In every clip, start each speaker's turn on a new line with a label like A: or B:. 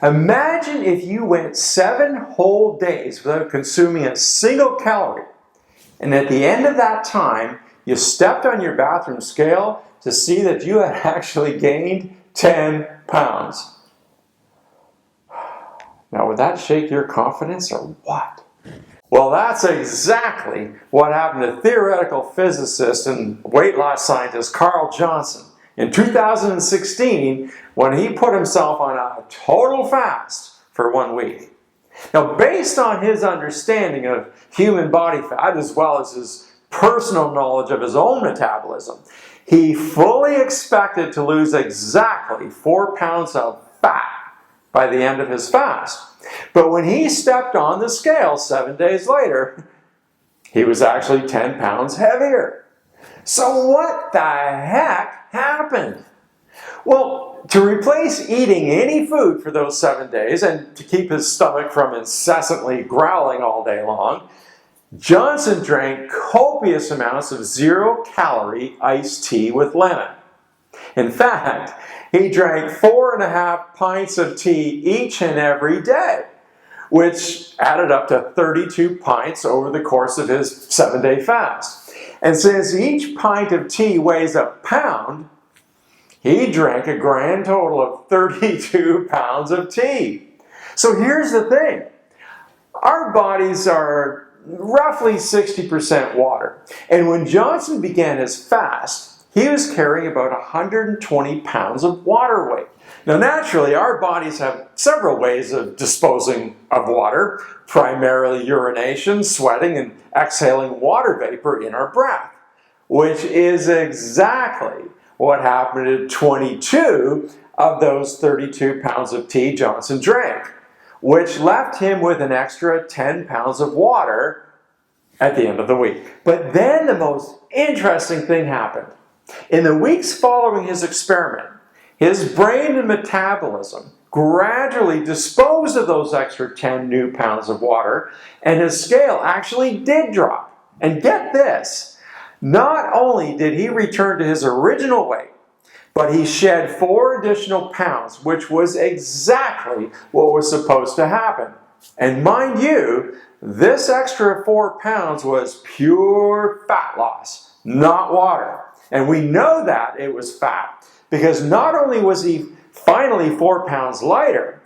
A: Imagine if you went 7 whole days without consuming a single calorie, and at the end of that time, you stepped on your bathroom scale to see that you had actually gained 10 pounds. Now, would that shake your confidence or what? Well, that's exactly what happened to theoretical physicist and weight loss scientist Carl Johnson in 2016 when he put himself on a total fast for 1 week. Now, based on his understanding of human body fat as well as his personal knowledge of his own metabolism, he fully expected to lose exactly 4 pounds of fat by the end of his fast. But when he stepped on the scale 7 days later, he was actually 10 pounds heavier. So what the heck happened? Well, to replace eating any food for those 7 days and to keep his stomach from incessantly growling all day long, Johnson drank copious amounts of 0-calorie iced tea with lemon. In fact, he drank 4.5 pints of tea each and every day, which added up to 32 pints over the course of his 7-day fast. And since each pint of tea weighs a pound, he drank a grand total of 32 pounds of tea. So here's the thing. Our bodies are roughly 60% water. And when Johnson began his fast, he was carrying about 120 pounds of water weight. Now, naturally, our bodies have several ways of disposing of water, primarily urination, sweating, and exhaling water vapor in our breath, which is exactly what happened to 22 of those 32 pounds of tea Johnson drank, which left him with an extra 10 pounds of water at the end of the week. But then the most interesting thing happened. In the weeks following his experiment, his brain and metabolism gradually disposed of those extra 10 new pounds of water, and his scale actually did drop. And get this, not only did he return to his original weight, but he shed 4 additional pounds, which was exactly what was supposed to happen. And mind you, this extra 4 pounds was pure fat loss, not water. And we know that it was fat because not only was he finally 4 pounds lighter,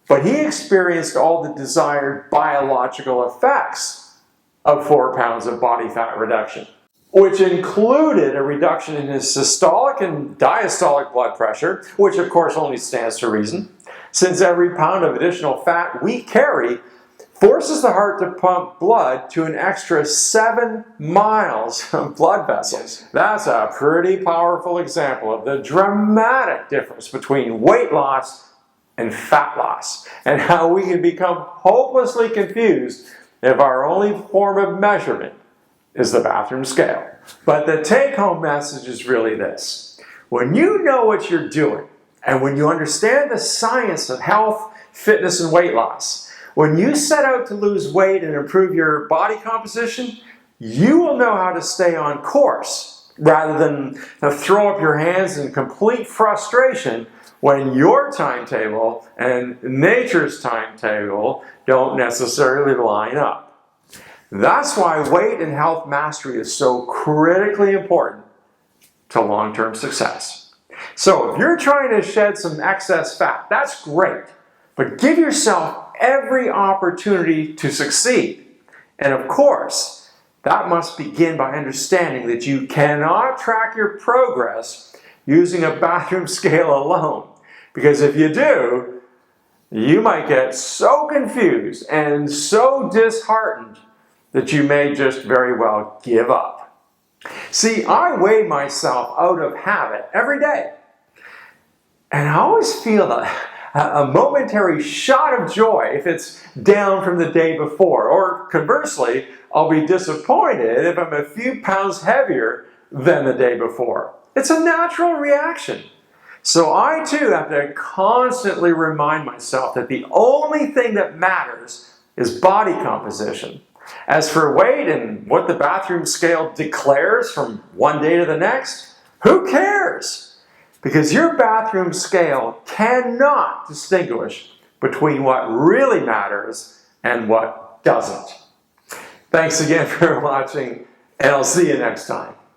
A: but he experienced all the desired biological effects of 4 pounds of body fat reduction, which included a reduction in his systolic and diastolic blood pressure, which of course only stands to reason, since every pound of additional fat we carry forces the heart to pump blood to an extra 7 miles of blood vessels. That's a pretty powerful example of the dramatic difference between weight loss and fat loss, and how we can become hopelessly confused if our only form of measurement is the bathroom scale. But the take-home message is really this. When you know what you're doing, and when you understand the science of health, fitness, and weight loss, when you set out to lose weight and improve your body composition, you will know how to stay on course rather than throw up your hands in complete frustration when your timetable and nature's timetable don't necessarily line up. That's why weight and health mastery is so critically important to long-term success. So if you're trying to shed some excess fat, that's great, but give yourself every opportunity to succeed. And of course, that must begin by understanding that you cannot track your progress using a bathroom scale alone. Because if you do, you might get so confused and so disheartened that you may just very well give up. See, I weigh myself out of habit every day. And I always feel a momentary shot of joy if it's down from the day before. Or conversely, I'll be disappointed if I'm a few pounds heavier than the day before. It's a natural reaction. So I too have to constantly remind myself that the only thing that matters is body composition. As for weight and what the bathroom scale declares from one day to the next, who cares? Because your bathroom scale cannot distinguish between what really matters and what doesn't. Thanks again for watching, and I'll see you next time.